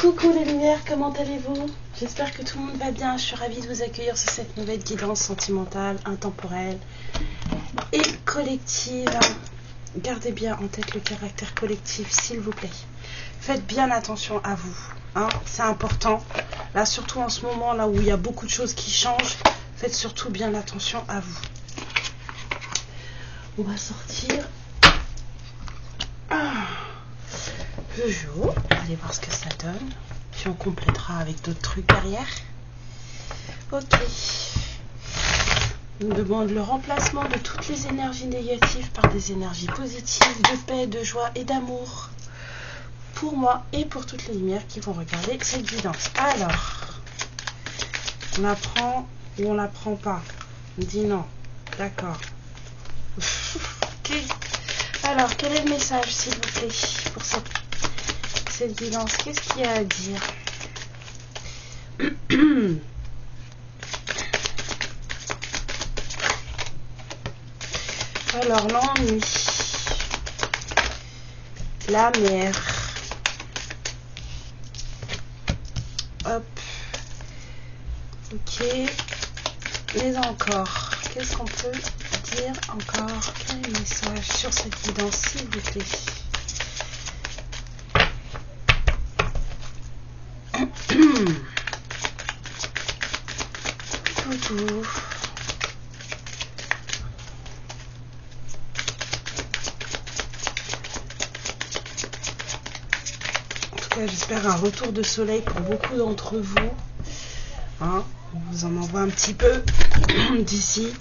Coucou les lumières, comment allez-vous? J'espère que tout le monde va bien. Je suis ravie de vous accueillir sur cette nouvelle guidance sentimentale, intemporelle et collective. Gardez bien en tête le caractère collectif, s'il vous plaît. Faites bien attention à vous, hein, c'est important. Là, surtout en ce moment, là où il y a beaucoup de choses qui changent, faites surtout bien attention à vous. On va sortir le jour, allez voir ce que ça donne, puis on complétera avec d'autres trucs derrière. Ok. On nous demande le remplacement de toutes les énergies négatives par des énergies positives, de paix, de joie et d'amour. Pour moi et pour toutes les lumières qui vont regarder cette guidance. Alors, on la prend ou on la prend pas? On dit non. D'accord. Ok. Alors, quel est le message, s'il vous plaît, pour cette guidance? Qu'est-ce qu'il y a à dire? Alors, l'ennui, la mer, hop, ok, mais encore, qu'est-ce qu'on peut dire encore? Quel message sur cette guidance, s'il vous plaît? Toutou. En tout cas, j'espère un retour de soleil pour beaucoup d'entre vous. Hein, on vous en envoie un petit peu d'ici.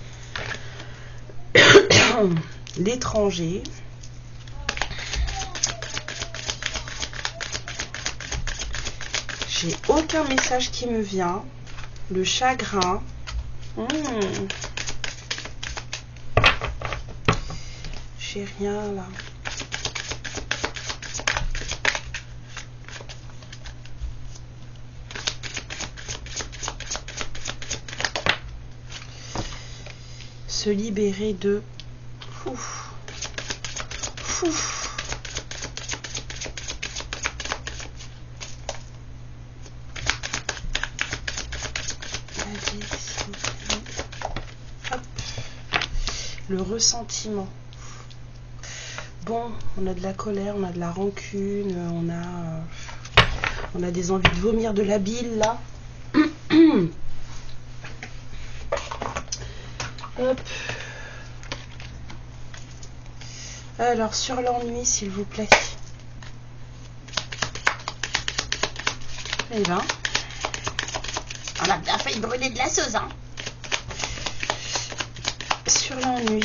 L'étranger. J'ai aucun message qui me vient. Le chagrin. J'ai rien là. Se libérer de... Ouf. Ouf. Hop. Le ressentiment. Bon, on a de la colère, on a de la rancune, on a des envies de vomir de la bile là. Hop. Alors, sur l'ennui, s'il vous plaît. Eh ben, on a bien failli brûler de la sauce, hein. Sur l'ennui.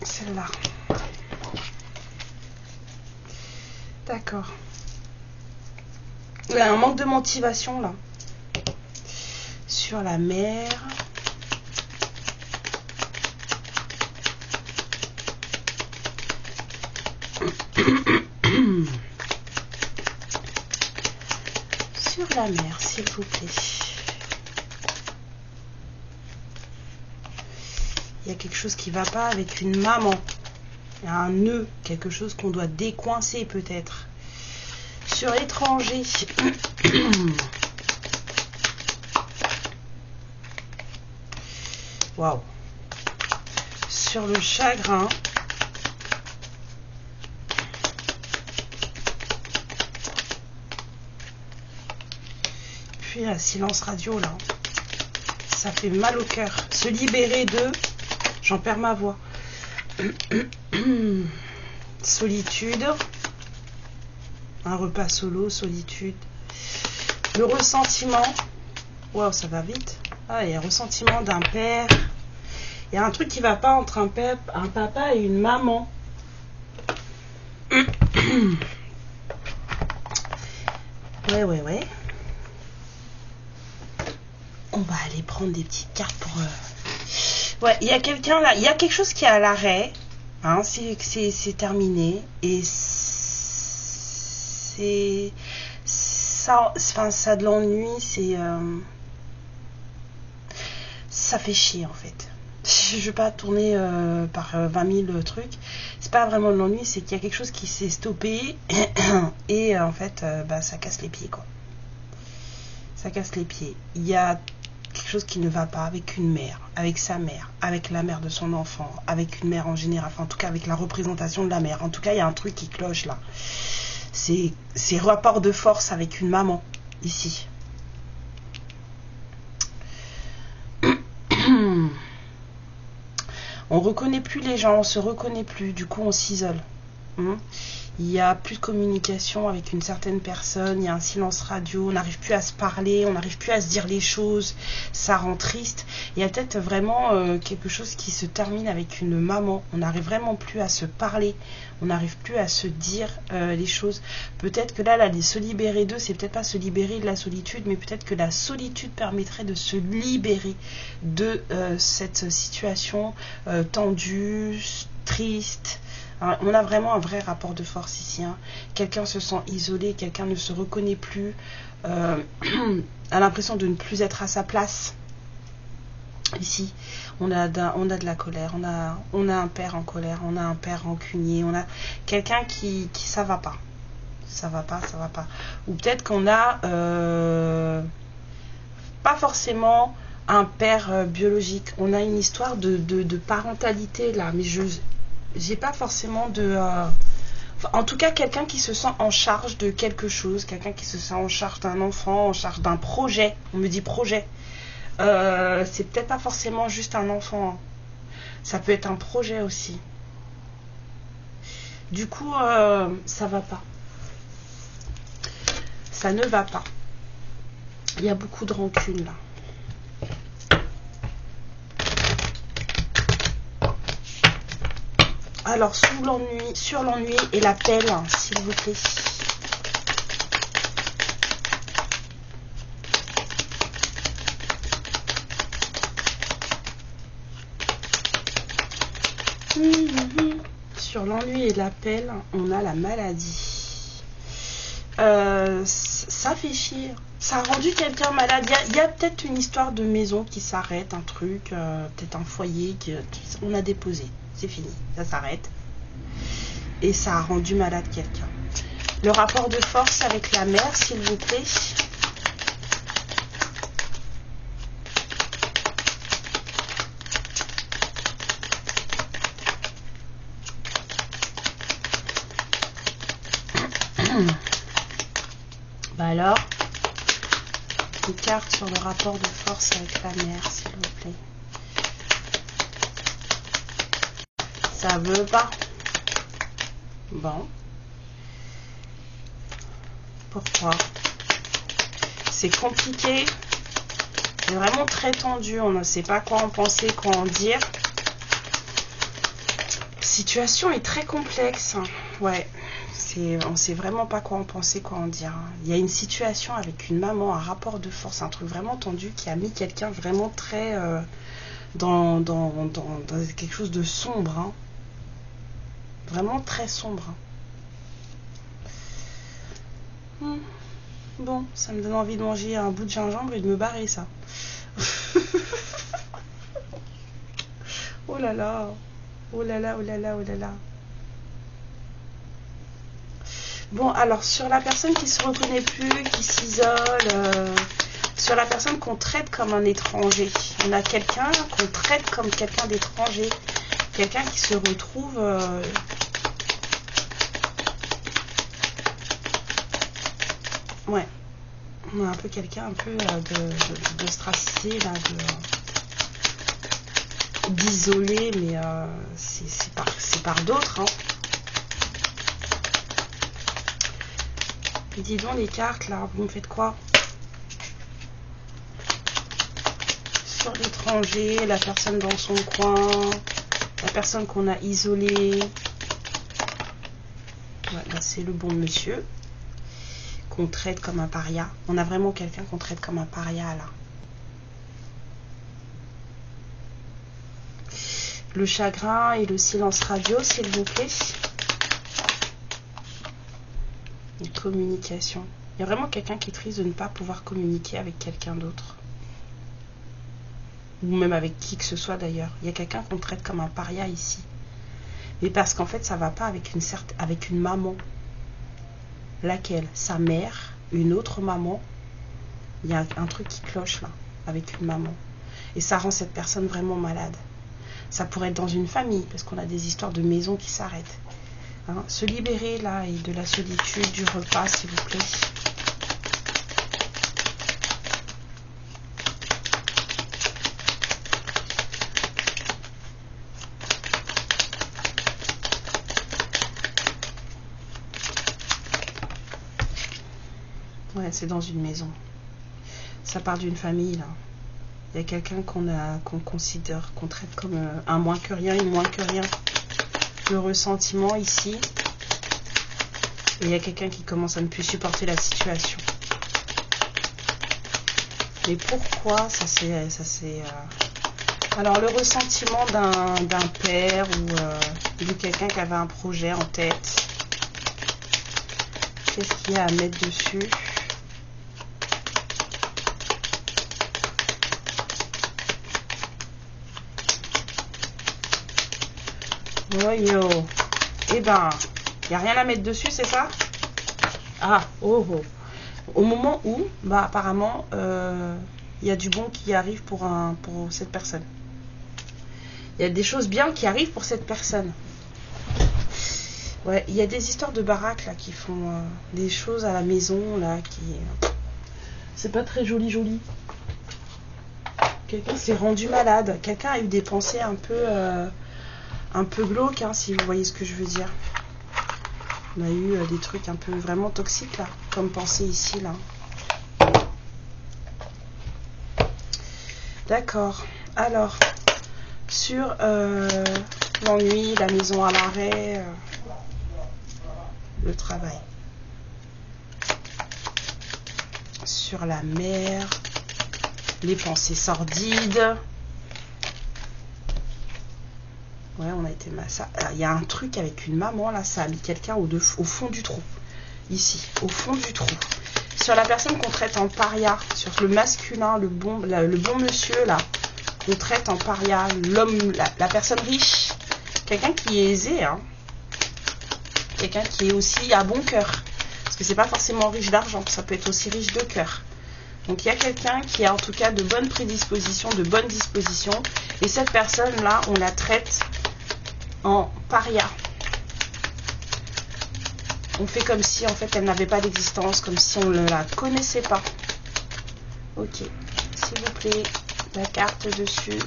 Celle-là. D'accord. Il y a un manque de motivation, là. Sur la mer. Sur la mer, s'il vous plaît. Il y a quelque chose qui ne va pas avec une maman. Il y a un nœud, quelque chose qu'on doit décoincer peut-être. Sur l'étranger. Waouh. Sur le chagrin. Puis la silence radio là. Ça fait mal au cœur. Se libérer de... J'en perds ma voix. Solitude. Un repas solo, solitude. Le ressentiment. Waouh, ça va vite. Ah, il y a un ressentiment d'un père. Il y a un truc qui va pas entre un papa et une maman. Ouais. On va aller prendre des petites cartes pour... Ouais, il y a quelqu'un là, il y a quelque chose qui est à l'arrêt. Hein, c'est terminé. Et c'est... Ça, enfin, ça de l'ennui, c'est... ça fait chier en fait. Je ne vais pas tourner par 20 000 trucs. C'est pas vraiment de l'ennui, c'est qu'il y a quelque chose qui s'est stoppé et en fait bah, ça casse les pieds quoi. Ça casse les pieds. Il y a quelque chose qui ne va pas avec une mère, avec sa mère, avec la mère de son enfant, avec une mère en général, enfin en tout cas avec la représentation de la mère. En tout cas il y a un truc qui cloche là. C'est rapport de force avec une maman ici. On reconnaît plus les gens, on se reconnaît plus, du coup on s'isole. Il n'y a plus de communication avec une certaine personne, il y a un silence radio, on n'arrive plus à se parler, on n'arrive plus à se dire les choses, ça rend triste. Il y a peut-être vraiment quelque chose qui se termine avec une maman, on n'arrive vraiment plus à se parler, on n'arrive plus à se dire les choses. Peut-être que là, se libérer d'eux, c'est peut-être pas se libérer de la solitude, mais peut-être que la solitude permettrait de se libérer de cette situation tendue, triste. Alors, on a vraiment un vrai rapport de force ici. Quelqu'un se sent isolé, quelqu'un ne se reconnaît plus, a l'impression de ne plus être à sa place. Ici, on a de la colère, on a un père en colère, on a un père rancunier, on a quelqu'un qui ça va pas. Ça va pas. Ou peut-être qu'on a pas forcément un père biologique. On a une histoire de parentalité là, mais j'ai pas forcément de... en tout cas, quelqu'un qui se sent en charge de quelque chose, quelqu'un qui se sent en charge d'un enfant, en charge d'un projet. On me dit projet. C'est peut-être pas forcément juste un enfant. Ça peut être un projet aussi. Du coup, ça va pas. Ça ne va pas. Il y a beaucoup de rancune là. Alors, sur l'ennui et l'appel, s'il vous plaît. Sur l'ennui et l'appel, on a la maladie. Ça fait chier. Ça a rendu quelqu'un malade. Il y a peut-être une histoire de maison qui s'arrête, un truc, peut-être un foyer on a déposé. C'est fini, ça s'arrête. Et ça a rendu malade quelqu'un. Le rapport de force avec la mère, s'il vous plaît. Bah alors, une carte sur le rapport de force avec la mère, s'il vous plaît. Ça veut pas. Bon. Pourquoi? C'est compliqué. C'est vraiment très tendu. On ne sait pas quoi en penser, quoi en dire. La situation est très complexe. Ouais. On ne sait vraiment pas quoi en penser, quoi en dire. Il y a une situation avec une maman, un rapport de force, un truc vraiment tendu qui a mis quelqu'un vraiment très dans quelque chose de sombre. Vraiment très sombre. Bon, ça me donne envie de manger un bout de gingembre et de me barrer, ça. Oh là là. Oh là là, oh là là, oh là là. Bon, alors, sur la personne qui se reconnaît plus, qui s'isole, sur la personne qu'on traite comme un étranger. On a quelqu'un qu'on traite comme quelqu'un d'étranger. Quelqu'un qui se retrouve... ouais. On a un peu quelqu'un un peu d'ostracisé, là, d'isolé, mais c'est par d'autres, hein. Et dis donc les cartes là, vous me faites quoi? Sur l'étranger, la personne dans son coin, la personne qu'on a isolée. Voilà, c'est le bon monsieur qu'on traite comme un paria. On a vraiment quelqu'un qu'on traite comme un paria là. Le chagrin et le silence radio, s'il vous plaît. Une communication. Il y a vraiment quelqu'un qui est triste de ne pas pouvoir communiquer avec quelqu'un d'autre. ou même avec qui que ce soit d'ailleurs. Il y a quelqu'un qu'on traite comme un paria ici. Mais parce qu'en fait, ça va pas avec une maman. Laquelle? Sa mère, une autre maman. Il y a un truc qui cloche là, avec une maman. Et ça rend cette personne vraiment malade. Ça pourrait être dans une famille, parce qu'on a des histoires de maisons qui s'arrêtent. Hein, se libérer là, et de la solitude, du repas, s'il vous plaît. Ouais, c'est dans une maison. Ça part d'une famille là. Il y a quelqu'un qu'on considère, qu'on traite comme un moins que rien, une moins que rien. Le ressentiment ici. Et il y a quelqu'un qui commence à ne plus supporter la situation. Mais pourquoi ça c'est Alors le ressentiment d'un père ou de quelqu'un qui avait un projet en tête. Qu'est-ce qu'il y a à mettre dessus? Oh yo. Eh ben, il n'y a rien à mettre dessus, c'est ça? Ah, oh oh. Au moment où, bah apparemment, il y a du bon qui arrive pour cette personne. Il y a des choses bien qui arrivent pour cette personne. Ouais, il y a des histoires de baraques là qui font des choses à la maison là qui... c'est pas très joli joli. Quelqu'un s'est rendu malade. Quelqu'un a eu des pensées un peu glauques, hein, si vous voyez ce que je veux dire. On a eu des trucs un peu vraiment toxiques là, comme pensée ici là. D'accord. Alors, sur l'ennui, la maison à l'arrêt, le travail. Sur la mer, les pensées sordides. Ouais, on a été mal. Il y a un truc avec une maman là, ça a mis quelqu'un au fond du trou. Ici, au fond du trou. Sur la personne qu'on traite en paria, sur le masculin, le bon monsieur là, qu'on traite en paria, l'homme, la personne riche, quelqu'un qui est aisé, hein. Quelqu'un qui est aussi à bon cœur. Parce que c'est pas forcément riche d'argent, ça peut être aussi riche de cœur. Donc il y a quelqu'un qui a en tout cas de bonnes prédispositions, de bonnes dispositions. Et cette personne-là, on la traite en paria. On fait comme si en fait elle n'avait pas d'existence, comme si on ne la connaissait pas. Ok, s'il vous plaît, la carte dessus.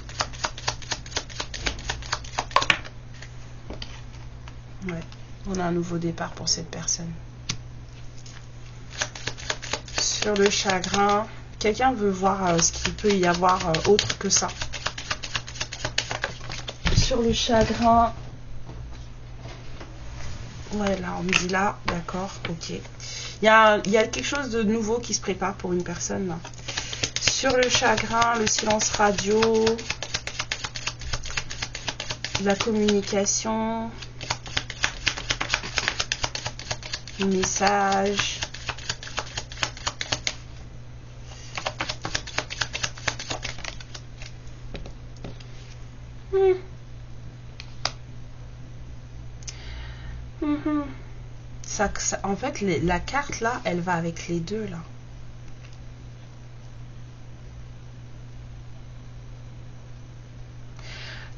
Ouais, on a un nouveau départ pour cette personne. Sur le chagrin, quelqu'un veut voir ce qu'il peut y avoir autre que ça. Sur le chagrin, ouais, là, on me dit là, d'accord, ok. Il y a quelque chose de nouveau qui se prépare pour une personne, là. Sur le chagrin, le silence radio, la communication, le message. En fait, la carte là, elle va avec les deux là.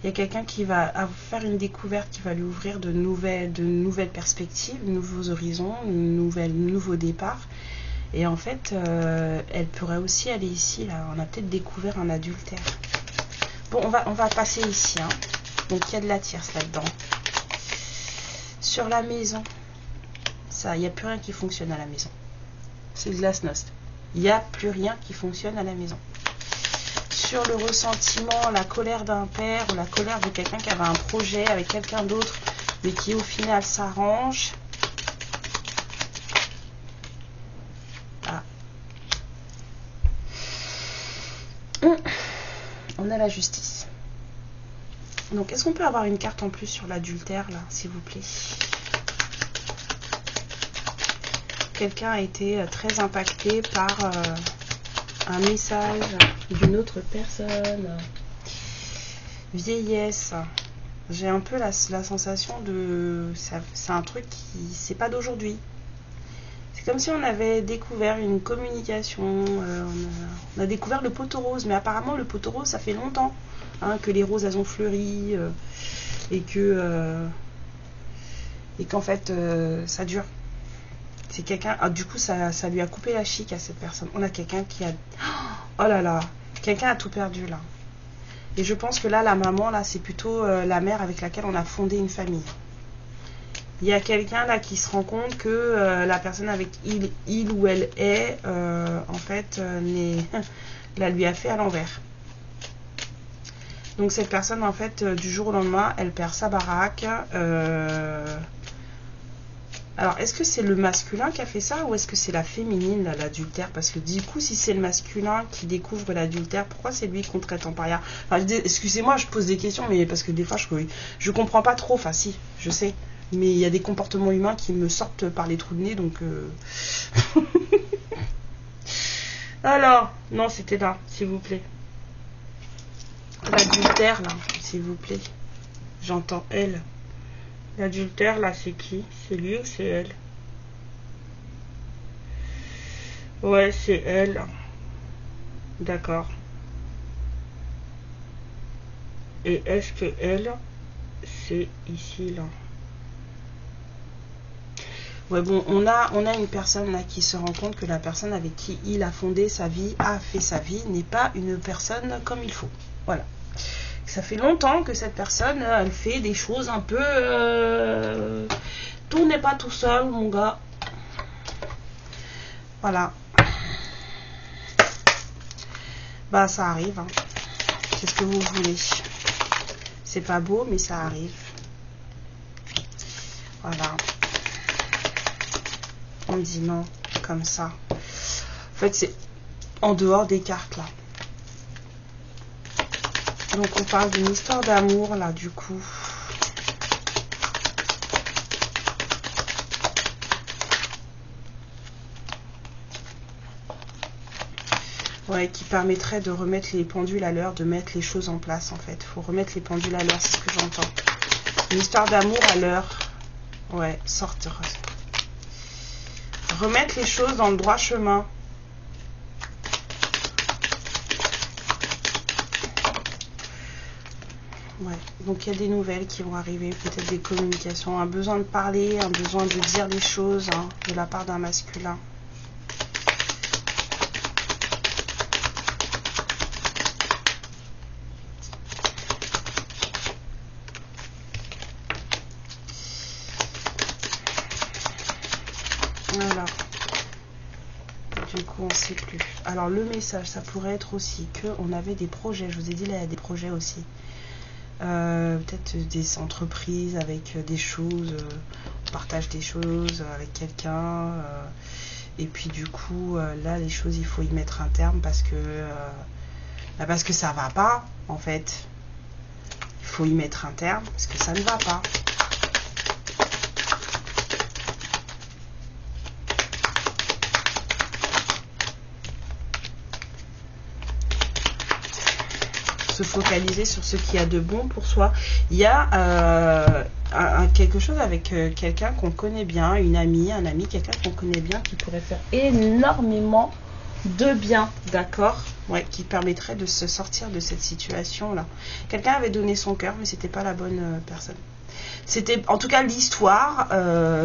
Il y a quelqu'un qui va faire une découverte, qui va lui ouvrir de nouvelles perspectives, de nouveaux horizons, nouveaux départs. Et en fait, elle pourrait aussi aller ici là. On a peut-être découvert un adultère. Bon, on va passer ici, hein. Donc il y a de la tierce là-dedans. Sur la maison, ça, il n'y a plus rien qui fonctionne à la maison. C'est de glasnost. Il n'y a plus rien qui fonctionne à la maison. Sur le ressentiment, la colère d'un père ou la colère de quelqu'un qui avait un projet avec quelqu'un d'autre, mais qui au final s'arrange. Ah. On a la justice. Donc, est-ce qu'on peut avoir une carte en plus sur l'adultère, là, s'il vous plaît? Quelqu'un a été très impacté par un message d'une autre personne. Vieillesse. J'ai un peu la sensation de... C'est un truc qui... C'est pas d'aujourd'hui. C'est comme si on avait découvert une communication. On a découvert le poteau rose. Mais apparemment, le poteau rose, ça fait longtemps hein, que les roses, elles ont fleuri. Et qu'en fait, ça dure. C'est quelqu'un... Ah, du coup, ça lui a coupé la chic à cette personne. On a quelqu'un qui a... Oh là là. Quelqu'un a tout perdu, là. Et je pense que là, la maman, là, c'est plutôt la mère avec laquelle on a fondé une famille. Il y a quelqu'un là qui se rend compte que la personne avec il ou elle est, en fait, la lui a fait à l'envers. Donc cette personne, en fait, du jour au lendemain, elle perd sa baraque. Alors, est-ce que c'est le masculin qui a fait ça ou est-ce que c'est la féminine, l'adultère? Parce que du coup, si c'est le masculin qui découvre l'adultère, pourquoi c'est lui qu'on traite en paria? Enfin, excusez-moi, je pose des questions, mais parce que des fois, je comprends pas trop. Enfin, si, je sais. Mais il y a des comportements humains qui me sortent par les trous de nez, donc... Alors, non, c'était là, s'il vous plaît. L'adultère, là, s'il vous plaît. J'entends elle. L'adultère, là, c'est qui? C'est lui ou c'est elle? Ouais, c'est elle. D'accord. Et est-ce que elle, c'est ici, là? Ouais, bon, on a une personne là qui se rend compte que la personne avec qui il a fondé sa vie, a fait sa vie, n'est pas une personne comme il faut. Voilà. Ça fait longtemps que cette personne, elle fait des choses un peu... Tout n'est pas tout seul, mon gars. Voilà. Bah, ça arrive. Hein. C'est ce que vous voulez. C'est pas beau, mais ça arrive. Voilà. On dit non, comme ça. En fait, c'est en dehors des cartes, là. Donc, on parle d'une histoire d'amour, là, du coup. Ouais, qui permettrait de remettre les pendules à l'heure, de mettre les choses en place, en fait. Il faut remettre les pendules à l'heure, c'est ce que j'entends. Une histoire d'amour à l'heure. Ouais, sortir. Remettre les choses dans le droit chemin. Ouais, donc il y a des nouvelles qui vont arriver, peut-être des communications, un besoin de parler, un besoin de dire des choses hein, de la part d'un masculin. Voilà. Du coup, on ne sait plus. Alors, le message, ça pourrait être aussi qu'on avait des projets. Je vous ai dit, là, il y a des projets aussi. Peut-être des entreprises avec des choses, on partage des choses avec quelqu'un et puis du coup là les choses il faut y mettre un terme parce que ça va pas en fait, il faut y mettre un terme parce que ça ne va pas. Se focaliser sur ce qu'il y a de bon pour soi. Il y a quelque chose avec quelqu'un qu'on connaît bien, une amie, un ami, quelqu'un qu'on connaît bien qui pourrait faire énormément de bien, d'accord? Ouais, qui permettrait de se sortir de cette situation-là. Quelqu'un avait donné son cœur, mais c'était pas la bonne personne. C'était, en tout cas, l'histoire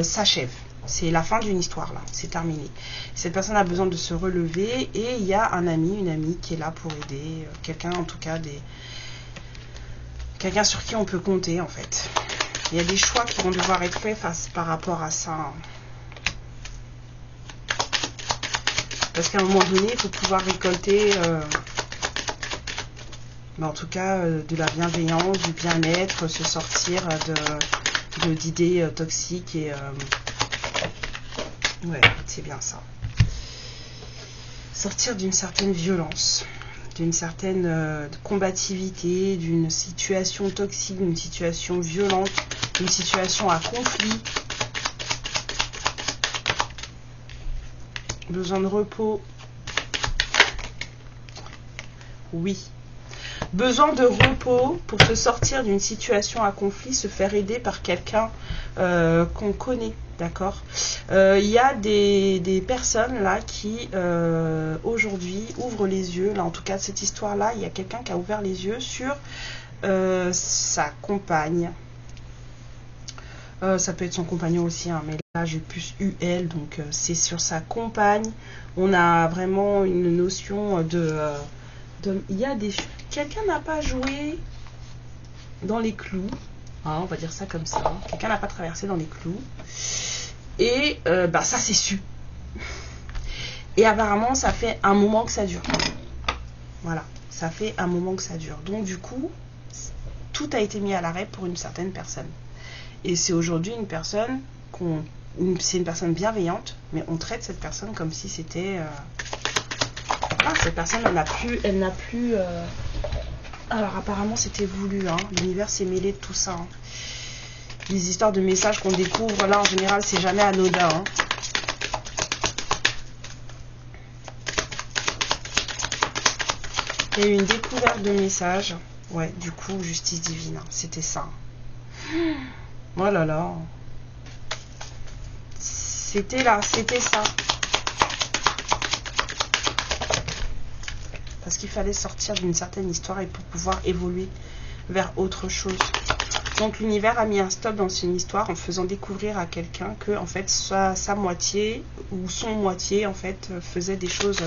s'achève. C'est la fin d'une histoire, là. C'est terminé. Cette personne a besoin de se relever et il y a un ami, une amie qui est là pour aider. Quelqu'un, en tout cas, quelqu'un sur qui on peut compter, en fait. Il y a des choix qui vont devoir être faits par rapport à ça. Parce qu'à un moment donné, il faut pouvoir récolter, en tout cas, de la bienveillance, du bien-être, se sortir d'idées toxiques et... ouais, c'est bien ça. Sortir d'une certaine violence, d'une certaine combativité, d'une situation toxique, d'une situation violente, d'une situation à conflit. Besoin de repos. Oui. Besoin de repos pour se sortir d'une situation à conflit, se faire aider par quelqu'un qu'on connaît, d'accord. Il y a des personnes là qui aujourd'hui ouvrent les yeux, là en tout cas cette histoire là, il y a quelqu'un qui a ouvert les yeux sur sa compagne. Ça peut être son compagnon aussi, hein, mais là j'ai plus eu elle, donc c'est sur sa compagne. On a vraiment une notion il y a des... Quelqu'un n'a pas joué dans les clous, hein, on va dire ça comme ça. Quelqu'un n'a pas traversé dans les clous. Et ça c'est su. Et apparemment ça fait un moment que ça dure. Voilà, ça fait un moment que ça dure. Donc du coup, tout a été mis à l'arrêt pour une certaine personne. Et c'est aujourd'hui une personne c'est une personne bienveillante, mais on traite cette personne comme si c'était... cette personne, elle n'a plus... Alors apparemment c'était voulu, hein. L'univers s'est mêlé de tout ça. Hein. Les histoires de messages qu'on découvre, là en général, c'est jamais anodin. Hein. Il y a eu une découverte de messages. Ouais, du coup, justice divine, hein. C'était ça. Oh là là. C'était là, c'était ça. Parce qu'il fallait sortir d'une certaine histoire et pour pouvoir évoluer vers autre chose. Donc l'univers a mis un stop dans une histoire en faisant découvrir à quelqu'un que en fait sa moitié ou son moitié en fait faisait des choses,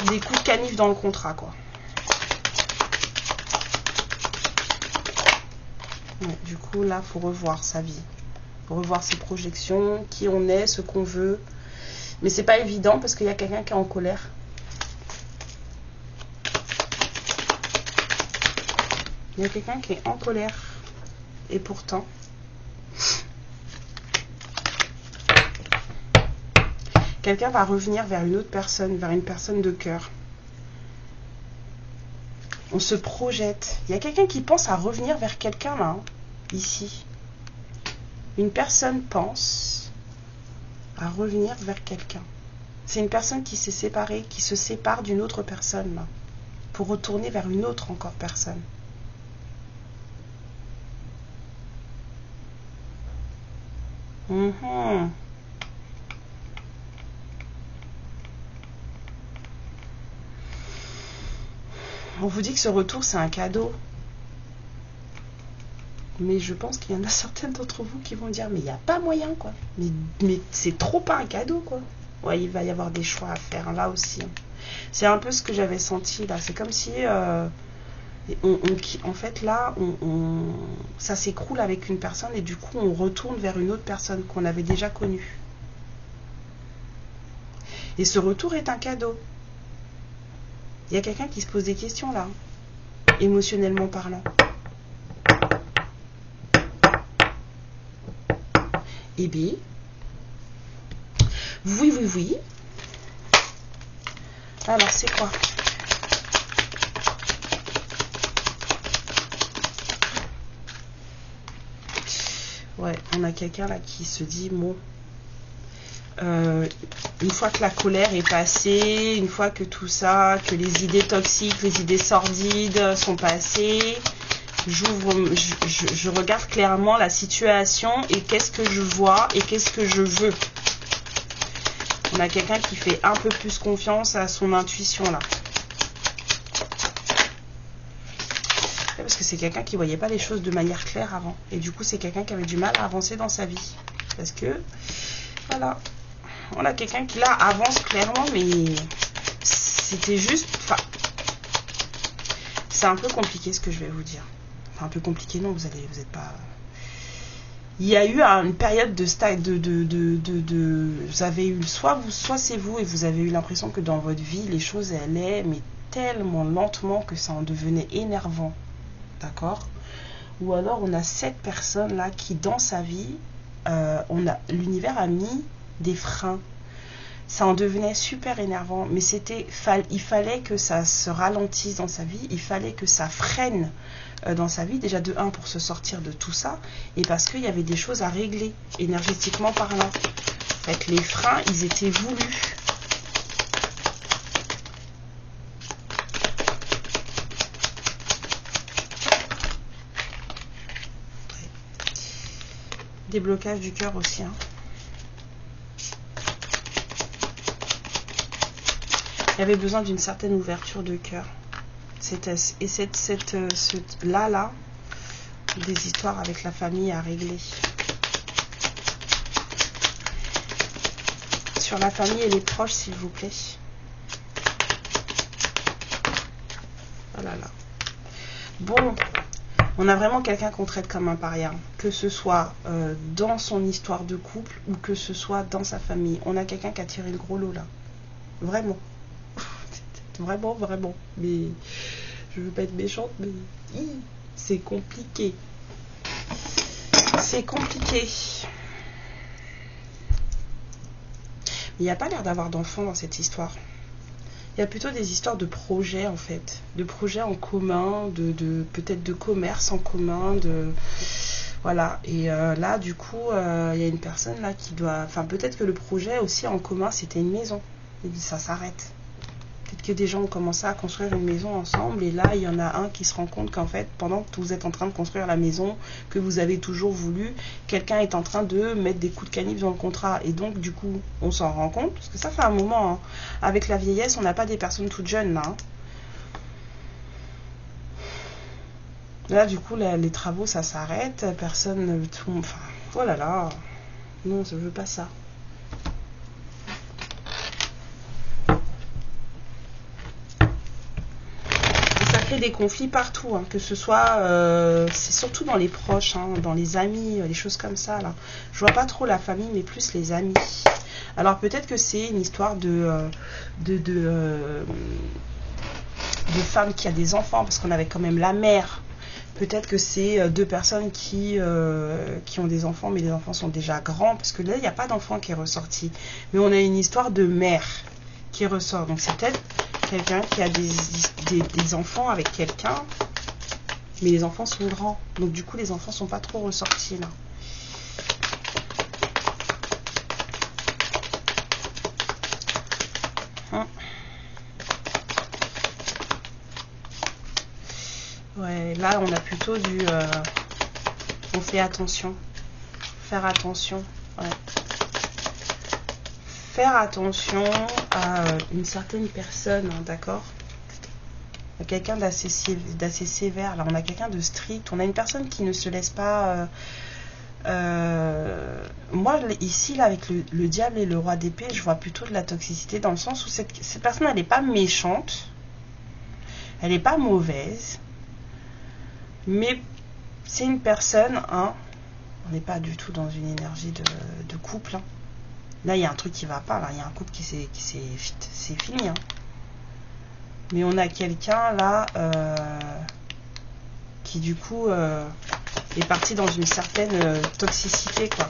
des coups de canif dans le contrat, quoi. Ouais, du coup là faut revoir sa vie, faut revoir ses projections, qui on est, ce qu'on veut. Mais c'est pas évident parce qu'il y a quelqu'un qui est en colère. Il y a quelqu'un qui est en colère. Et pourtant, quelqu'un va revenir vers une autre personne, vers une personne de cœur. On se projette. Il y a quelqu'un qui pense à revenir vers quelqu'un là, hein, ici. Une personne pense à revenir vers quelqu'un. C'est une personne qui s'est séparée, qui se sépare d'une autre personne là, pour retourner vers une autre encore personne. On vous dit que ce retour c'est un cadeau. Mais je pense qu'il y en a certaines d'entre vous qui vont dire mais il n'y a pas moyen quoi. Mais c'est trop pas un cadeau quoi. Ouais, il va y avoir des choix à faire là aussi. C'est un peu ce que j'avais senti là. C'est comme si en fait là ça s'écroule avec une personne et du coup on retourne vers une autre personne qu'on avait déjà connue. Et ce retour est un cadeau. Il y a quelqu'un qui se pose des questions là, émotionnellement parlant. Eh bien, oui. Alors c'est quoi? Ouais, on a quelqu'un là qui se dit bon, une fois que la colère est passée, une fois que tout ça, que les idées toxiques, les idées sordides sont passées, je regarde clairement la situation et qu'est-ce que je vois et qu'est-ce que je veux. On a quelqu'un qui fait un peu plus confiance à son intuition là. Parce que c'est quelqu'un qui voyait pas les choses de manière claire avant. Et du coup, c'est quelqu'un qui avait du mal à avancer dans sa vie. Parce que, voilà, on a quelqu'un qui là avance clairement, mais c'était juste... Enfin, c'est un peu compliqué ce que je vais vous dire. Enfin, un peu compliqué, non, vous êtes pas... Il y a eu une période de vous avez eu soit c'est vous et vous avez eu l'impression que dans votre vie, les choses allaient, mais tellement lentement que ça en devenait énervant. D'accord? Ou alors on a cette personne là qui dans sa vie l'univers a mis des freins, ça en devenait super énervant, mais il fallait que ça se ralentisse dans sa vie, il fallait que ça freine dans sa vie, déjà de 1 pour se sortir de tout ça, et parce qu'il y avait des choses à régler énergétiquement parlant. En fait, les freins ils étaient voulus. Des blocages du cœur aussi. Hein. Il y avait besoin d'une certaine ouverture de cœur. Et là, des histoires avec la famille à régler. Sur la famille et les proches, s'il vous plaît. Oh là là. Bon, on a vraiment quelqu'un qu'on traite comme un paria. Que ce soit dans son histoire de couple ou que ce soit dans sa famille. On a quelqu'un qui a tiré le gros lot là. Vraiment. Vraiment, vraiment. Mais je veux pas être méchante, mais c'est compliqué. C'est compliqué. Il n'y a pas l'air d'avoir d'enfants dans cette histoire. Il y a plutôt des histoires de projets en fait. De projets en commun, peut-être de commerce en commun, voilà. Et là, du coup, il y a une personne là qui doit... Enfin, peut-être que le projet aussi en commun, c'était une maison. Et ça s'arrête. Peut-être que des gens ont commencé à construire une maison ensemble et là, il y en a un qui se rend compte qu'en fait, pendant que vous êtes en train de construire la maison que vous avez toujours voulu, quelqu'un est en train de mettre des coups de canif dans le contrat. Et donc, du coup, on s'en rend compte, parce que ça fait un moment. Hein. Avec la vieillesse, on n'a pas des personnes toutes jeunes, là. Hein. Là, du coup, les travaux, ça s'arrête. Personne... Enfin, oh là là. Non, je veux pas ça. Des conflits partout, hein, que ce soit c'est surtout dans les proches, hein, dans les amis, des choses comme ça là. Je vois pas trop la famille mais plus les amis. Alors peut-être que c'est une histoire de femme qui a des enfants parce qu'on avait quand même la mère. Peut-être que c'est deux personnes qui ont des enfants mais les enfants sont déjà grands parce que là il n'y a pas d'enfant qui est ressorti mais on a une histoire de mère qui ressort, donc c'est peut-être quelqu'un qui a des enfants avec quelqu'un, mais les enfants sont grands. Donc du coup, les enfants sont pas trop ressortis là. Hein. Ouais, là, on a plutôt du... on fait attention. Faire attention. Ouais. Faire attention à une certaine personne, hein, d'accord? Quelqu'un d'assez sévère. Là, on a quelqu'un de strict. On a une personne qui ne se laisse pas... moi, ici, là, avec le diable et le roi d'épée, je vois plutôt de la toxicité dans le sens où cette personne, elle n'est pas méchante. Elle n'est pas mauvaise. Mais c'est une personne, hein, on n'est pas du tout dans une énergie de couple, hein. Là, il y a un truc qui va pas. Là, il y a un couple c'est fini. Hein. Mais on a quelqu'un là qui du coup est parti dans une certaine toxicité, quoi.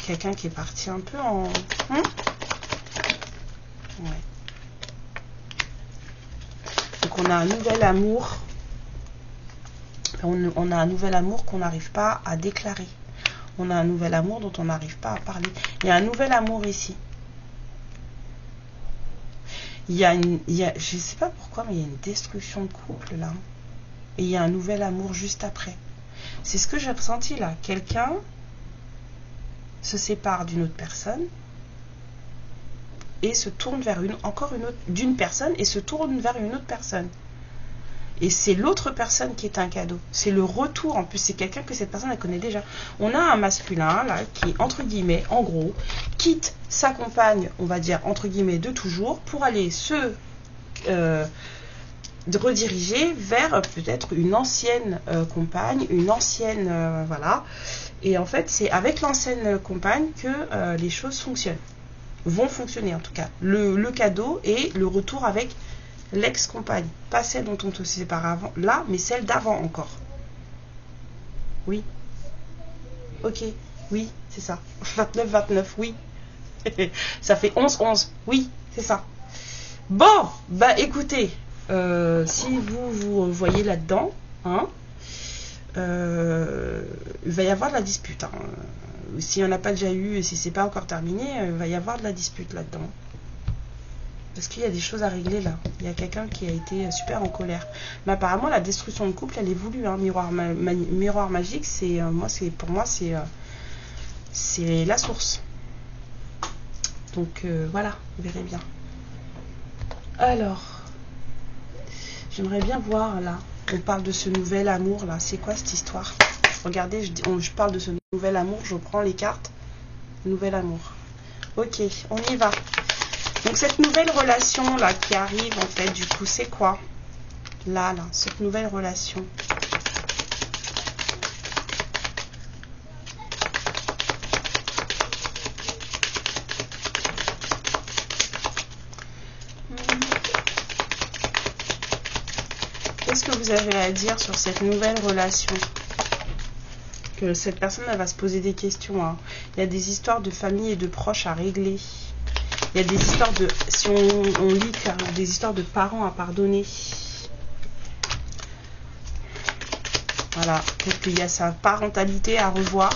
Quelqu'un qui est parti un peu en... ouais. Donc on a un nouvel amour. On a un nouvel amour qu'on n'arrive pas à déclarer. On a un nouvel amour dont on n'arrive pas à parler. Il y a un nouvel amour ici. Je ne sais pas pourquoi, mais il y a une destruction de couple là. Et il y a un nouvel amour juste après. C'est ce que j'ai ressenti là. Quelqu'un se sépare d'une autre personne et se tourne vers d'une personne et se tourne vers une autre personne. Et c'est l'autre personne qui est un cadeau. C'est le retour. En plus, c'est quelqu'un que cette personne elle connaît déjà. On a un masculin, là, qui, entre guillemets, en gros, quitte sa compagne, on va dire, entre guillemets, de toujours, pour aller se rediriger vers peut-être une ancienne compagne, une ancienne... voilà. Et en fait, c'est avec l'ancienne compagne que les choses fonctionnent. Vont fonctionner, en tout cas. Le cadeau et le retour avec... l'ex-compagne, pas celle dont on se sépare avant, là, mais celle d'avant encore. Oui. Ok, oui, c'est ça. 29-29, oui. Ça fait 11-11, oui, c'est ça. Bon, bah écoutez, si vous voyez là-dedans, hein, il va y avoir de la dispute. Hein. S'il n'y en a pas déjà eu et si c'est pas encore terminé, il va y avoir de la dispute là-dedans. Parce qu'il y a des choses à régler là. Il y a quelqu'un qui a été super en colère. Mais apparemment, la destruction de couple, elle est voulue. Hein. Miroir magique, c'est pour moi, c'est la source. Donc voilà, vous verrez bien. Alors, j'aimerais bien voir là. On parle de ce nouvel amour là. C'est quoi cette histoire? Regardez, je parle de ce nouvel amour. Je prends les cartes. Nouvel amour. Ok, on y va. Donc cette nouvelle relation là qui arrive en fait, du coup, c'est quoi? Là, cette nouvelle relation. Qu'est-ce que vous avez à dire sur cette nouvelle relation? Que cette personne, elle va se poser des questions. Hein. Il y a des histoires de famille et de proches à régler. Il y a des histoires de, si on lit des histoires de parents à pardonner. Voilà, peut-être qu'il y a sa parentalité à revoir.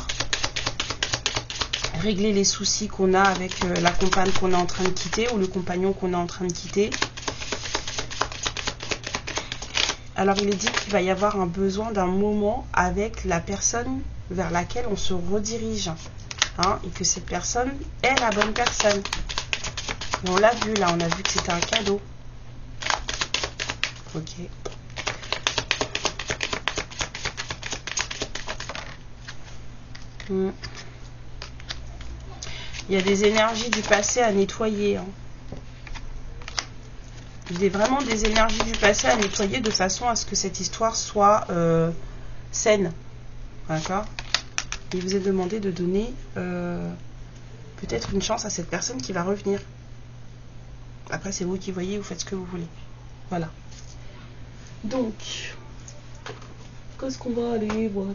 Régler les soucis qu'on a avec la compagne qu'on est en train de quitter ou le compagnon qu'on est en train de quitter. Alors il est dit qu'il va y avoir un besoin d'un moment avec la personne vers laquelle on se redirige. Hein, et que cette personne est la bonne personne. Et on l'a vu là, on a vu que c'était un cadeau. Ok. Il y a des énergies du passé à nettoyer. Hein. Il y a vraiment des énergies du passé à nettoyer de façon à ce que cette histoire soit saine. D'accord? Il vous est demandé de donner peut-être une chance à cette personne qui va revenir. Après, c'est vous qui voyez, vous faites ce que vous voulez. Voilà. Donc, qu'est-ce qu'on va aller voir?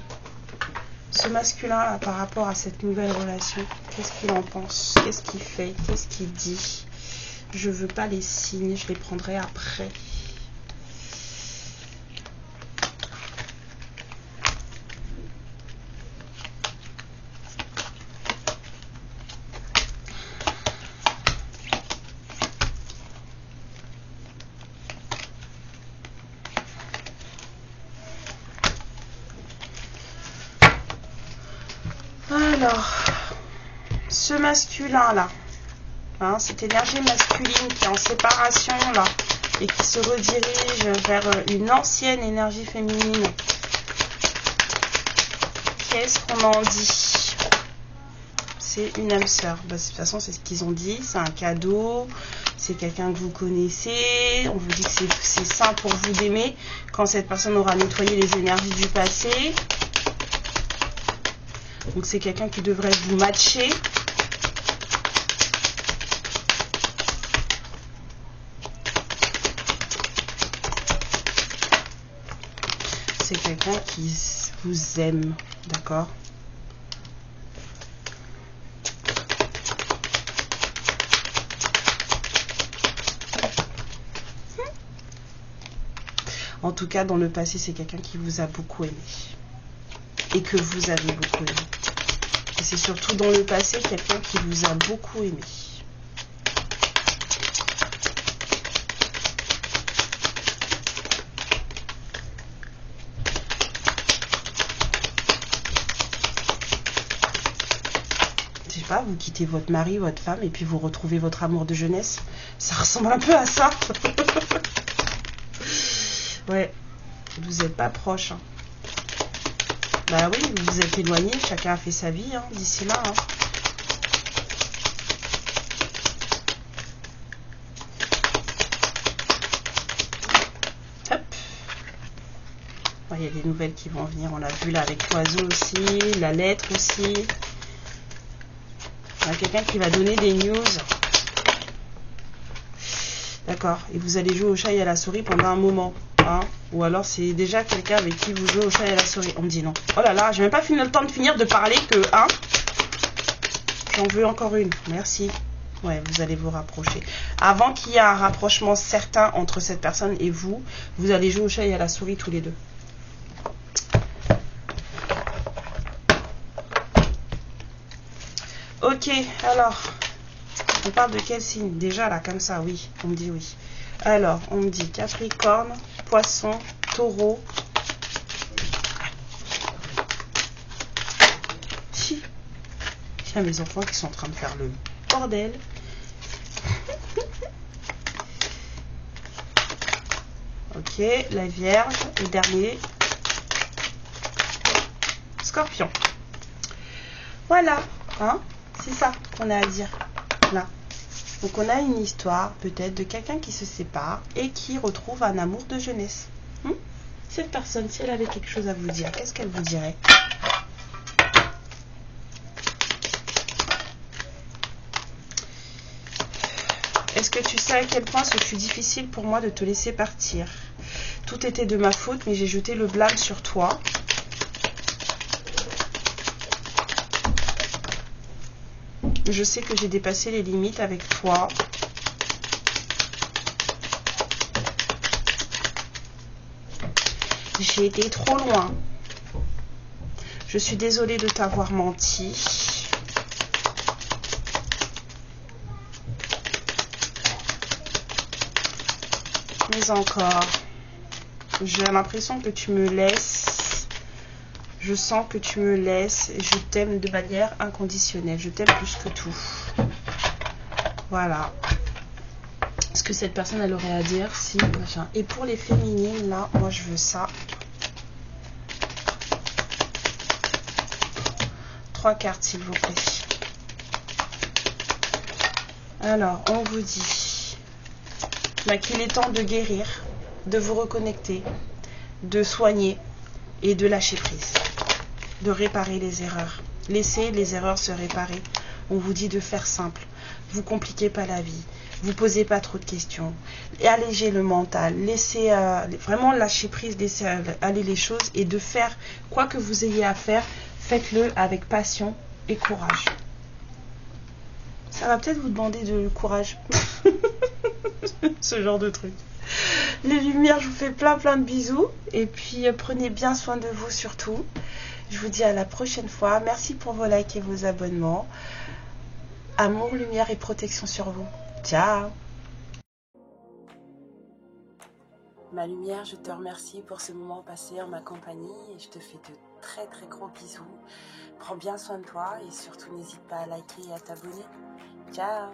Ce masculin là, par rapport à cette nouvelle relation, qu'est-ce qu'il en pense? Qu'est-ce qu'il fait? Qu'est-ce qu'il dit? Je veux pas les signes, je les prendrai après. Alors, ce masculin là, hein, cette énergie masculine qui est en séparation là et qui se redirige vers une ancienne énergie féminine, qu'est-ce qu'on en dit? C'est une âme sœur. Bah, de toute façon, c'est ce qu'ils ont dit, c'est un cadeau, c'est quelqu'un que vous connaissez, on vous dit que c'est sain pour vous d'aimer quand cette personne aura nettoyé les énergies du passé. Donc c'est quelqu'un qui devrait vous matcher. C'est quelqu'un qui vous aime, d'accord? En tout cas, dans le passé, c'est quelqu'un qui vous a beaucoup aimé. Et que vous avez beaucoup aimé. Et c'est surtout dans le passé quelqu'un qui vous a beaucoup aimé. Je sais pas, vous quittez votre mari, votre femme, et puis vous retrouvez votre amour de jeunesse. Ça ressemble un peu à ça. Ouais, vous n'êtes pas proches. Hein. Bah oui, vous vous êtes éloignés, chacun a fait sa vie hein, d'ici là. Hein. Hop. Il y a des nouvelles qui vont venir, on l'a vu là avec l'oiseau aussi, la lettre aussi. Il y a quelqu'un qui va donner des news. D'accord, et vous allez jouer au chat et à la souris pendant un moment. Hein. Ou alors c'est déjà quelqu'un avec qui vous jouez au chat et à la souris. On me dit non. Oh là là, j'ai même pas fini le temps de finir de parler que hein. J'en veux encore une. Merci. Ouais, vous allez vous rapprocher. Avant qu'il y ait un rapprochement certain entre cette personne et vous, vous allez jouer au chat et à la souris tous les deux. Ok, alors. On parle de quel signe? Déjà là, comme ça, oui. On me dit oui. Alors, on me dit Capricorne, Poisson, Taureau. Chi. Il y a mes enfants qui sont en train de faire le bordel. Ok, la Vierge. Et dernier, Scorpion. Voilà, hein, c'est ça qu'on a à dire là. Donc on a une histoire peut-être de quelqu'un qui se sépare et qui retrouve un amour de jeunesse. Cette personne, si elle avait quelque chose à vous dire, qu'est-ce qu'elle vous dirait? Est-ce que tu sais à quel point ce fut difficile pour moi de te laisser partir? Tout était de ma faute, mais j'ai jeté le blâme sur toi. Je sais que j'ai dépassé les limites avec toi. J'ai été trop loin. Je suis désolée de t'avoir menti. Mais encore, j'ai l'impression que tu me laisses. Je sens que tu me laisses et je t'aime de manière inconditionnelle. Je t'aime plus que tout. Voilà. Ce que cette personne, elle aurait à dire si... Machin. Et pour les féminines, là, moi, je veux ça. 3 cartes, s'il vous plaît. Alors, on vous dit qu'il est temps de guérir, de vous reconnecter, de soigner et de lâcher prise. De réparer les erreurs. Laissez les erreurs se réparer. On vous dit de faire simple. Vous compliquez pas la vie. Vous posez pas trop de questions. Et allégez le mental. Laissez vraiment lâcher prise, laissez aller les choses et de faire quoi que vous ayez à faire, faites-le avec passion et courage. Ça va peut-être vous demander de courage. Ce genre de truc. Les lumières, je vous fais plein de bisous. Et puis prenez bien soin de vous surtout. Je vous dis à la prochaine fois. Merci pour vos likes et vos abonnements. Amour, lumière et protection sur vous. Ciao. Ma lumière, je te remercie pour ce moment passé en ma compagnie et je te fais de très gros bisous. Prends bien soin de toi et surtout n'hésite pas à liker et à t'abonner. Ciao.